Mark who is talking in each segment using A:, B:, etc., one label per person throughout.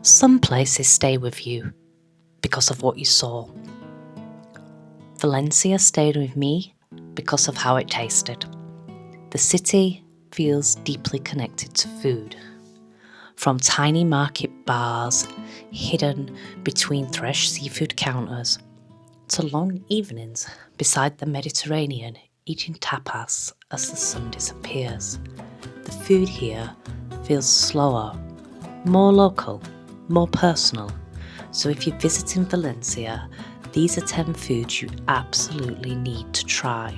A: Some places stay with you because of what you saw. Valencia stayed with me because of how it tasted. The city feels deeply connected to food. From tiny market bars hidden between fresh seafood counters to long evenings beside the Mediterranean eating tapas as the sun disappears. The food here feels slower, more local, more personal. So if you're visiting Valencia, these are 10 foods you absolutely need to try.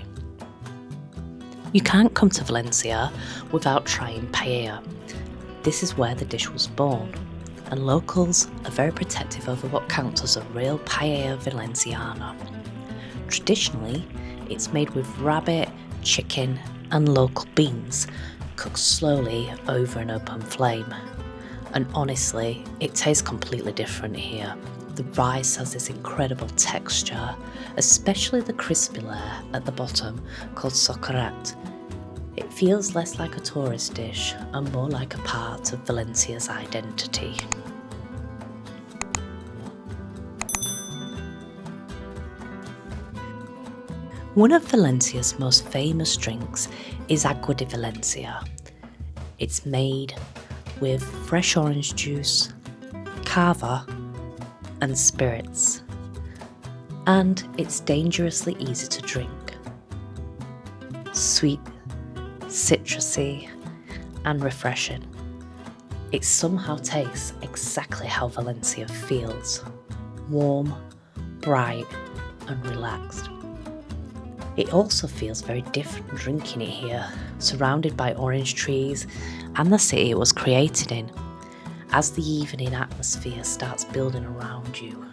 A: You can't come to Valencia without trying paella. This is where the dish was born, and locals are very protective over what counts as a real paella Valenciana. Traditionally, it's made with rabbit, chicken, and local beans, cooked slowly over an open flame. And honestly, it tastes completely different here. The rice has this incredible texture, especially the crispy layer at the bottom called socarrat. It feels less like a tourist dish and more like a part of Valencia's identity. One of Valencia's most famous drinks is Agua de Valencia. It's made with fresh orange juice, cava, and spirits, and it's dangerously easy to drink. Sweet, citrusy, and refreshing. It somehow tastes exactly how Valencia feels: warm, bright, and relaxed. It also feels very different drinking it here, surrounded by orange trees and the city it was created in, as the evening atmosphere starts building around you.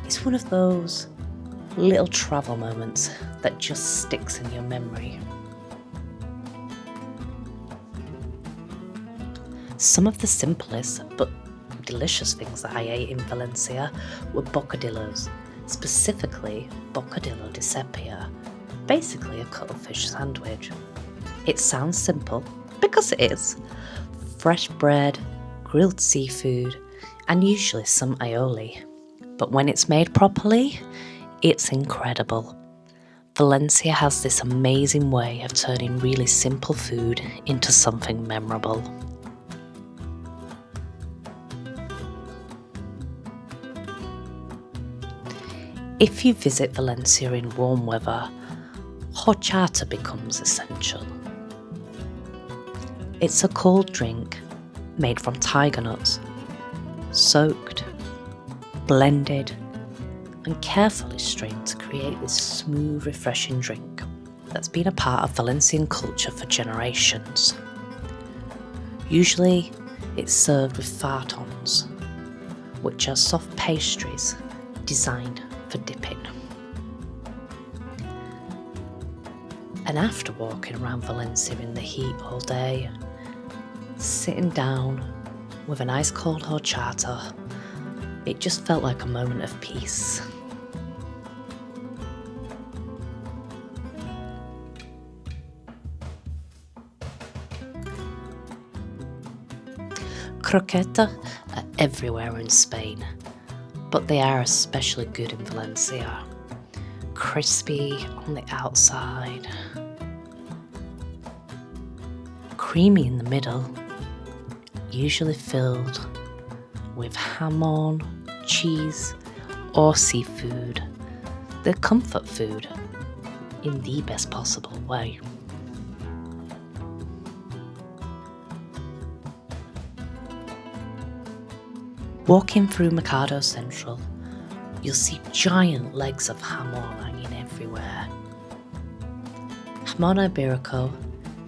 A: It's one of those little travel moments that just sticks in your memory. Some of the simplest but delicious things that I ate in Valencia were bocadillos, specifically bocadillo de sepia, basically a cuttlefish sandwich. It sounds simple, because it is. Fresh bread, grilled seafood, and usually some aioli. But when it's made properly, it's incredible. Valencia has this amazing way of turning really simple food into something memorable. If you visit Valencia in warm weather, horchata becomes essential. It's a cold drink made from tiger nuts, soaked, blended, and carefully strained to create this smooth, refreshing drink that's been a part of Valencian culture for generations. Usually, it's served with fartons, which are soft pastries designed for dipping. And after walking around Valencia in the heat all day, sitting down with an ice cold horchata, it just felt like a moment of peace. Croquetas are everywhere in Spain, but they are especially good in Valencia. Crispy on the outside, creamy in the middle, usually filled with jamon, cheese, or seafood. They're comfort food in the best possible way. Walking through Mercado Central, you'll see giant legs of jamon hanging everywhere. Jamon iberico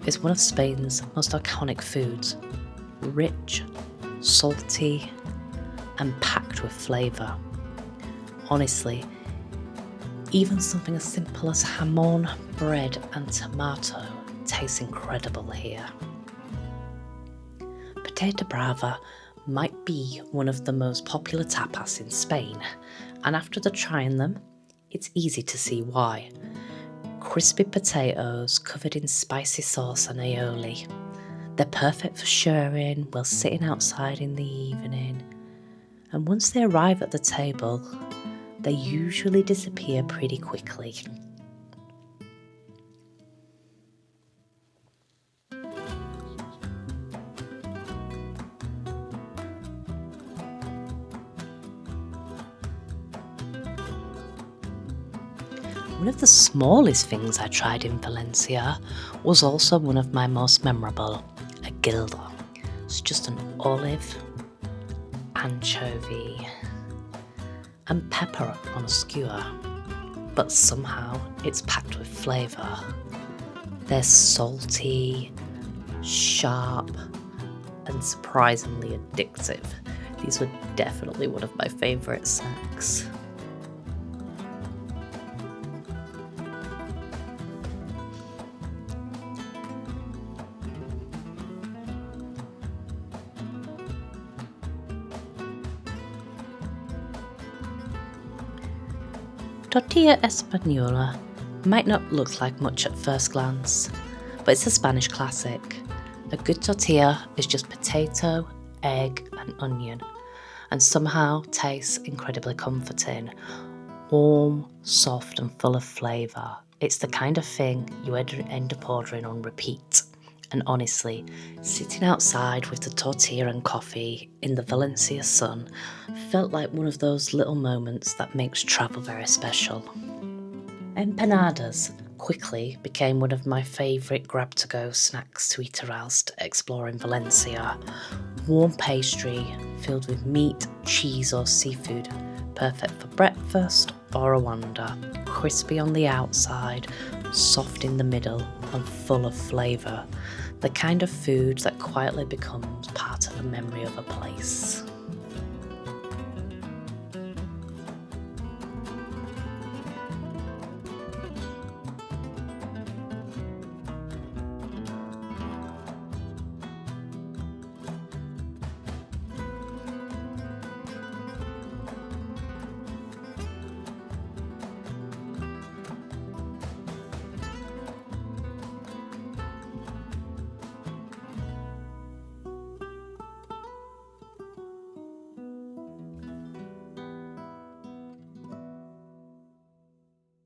A: is one of Spain's most iconic foods, rich, salty, and packed with flavour. Honestly, even something as simple as jamon, bread, and tomato tastes incredible here. Potato brava might be one of the most popular tapas in Spain, and after trying them, it's easy to see why. Crispy potatoes covered in spicy sauce and aioli. They're perfect for sharing while sitting outside in the evening, and once they arrive at the table, they usually disappear pretty quickly. One of the smallest things I tried in Valencia was also one of my most memorable, a gilda. It's just an olive, anchovy, and pepper on a skewer, but somehow it's packed with flavour. They're salty, sharp, and surprisingly addictive. These were definitely one of my favourite snacks. Tortilla española might not look like much at first glance, but it's a Spanish classic. A good tortilla is just potato, egg, and onion, and somehow tastes incredibly comforting. Warm, soft, and full of flavour. It's the kind of thing you end up ordering on repeat. And honestly, sitting outside with the tortilla and coffee in the Valencia sun felt like one of those little moments that makes travel very special. Empanadas quickly became one of my favourite grab-to-go snacks to eat whilst exploring Valencia. Warm pastry filled with meat, cheese or seafood, perfect for breakfast or a wander. Crispy on the outside, soft in the middle and full of flavour. The kind of food that quietly becomes part of the memory of a place.